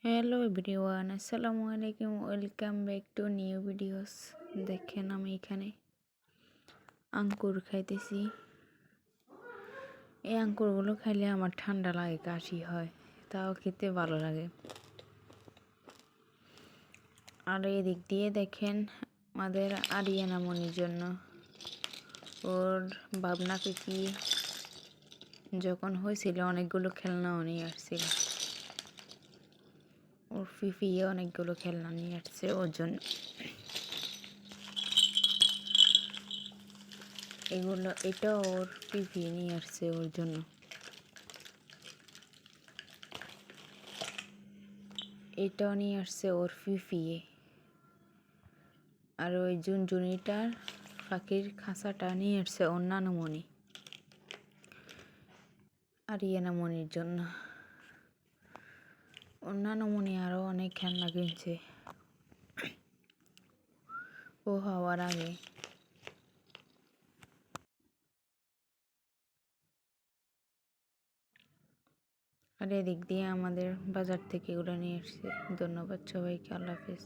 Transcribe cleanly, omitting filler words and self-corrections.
Hello everyone, আসসালামু আলাইকুম। Welcome back to new videos. দেখেন আমি এখানে আঙ্কুর খাইতেছি। এই আঙ্কুরগুলো খাইলে আমার ঠান্ডা লাগে, কাশি হয়, তাও খেতে ভালো লাগে। আর এদিক দিয়ে দেখেন আমাদের আরিয়ানা মনির জন্য ওর ভাবনা কি যখন হয়েছিল অনেকগুলো খেলনাও নিয়ে আসছিল। ওর ফিফি অনেকগুলো খেলনা নিয়ে আসছে ওর জন্য। এটা ওর ফিফি নিয়ে আসছে ওর জন্য। এটাও নিয়ে আসছে ওর ফিফি। আর ওই জুনজুনিটার পাখির খাঁচাটা নিয়ে আসছে ওর নানুমণি আরিয়ানা মনির জন্য। ওর নানুমণি আরও অনেক খেলনা কিনছে ও হওয়ার আগে। আর এদিক দিয়ে আমাদের বাজার থেকে এগুলো নিয়ে এসছে। ধন্যবাদ সবাইকে, আল্লাহ হাফেজ।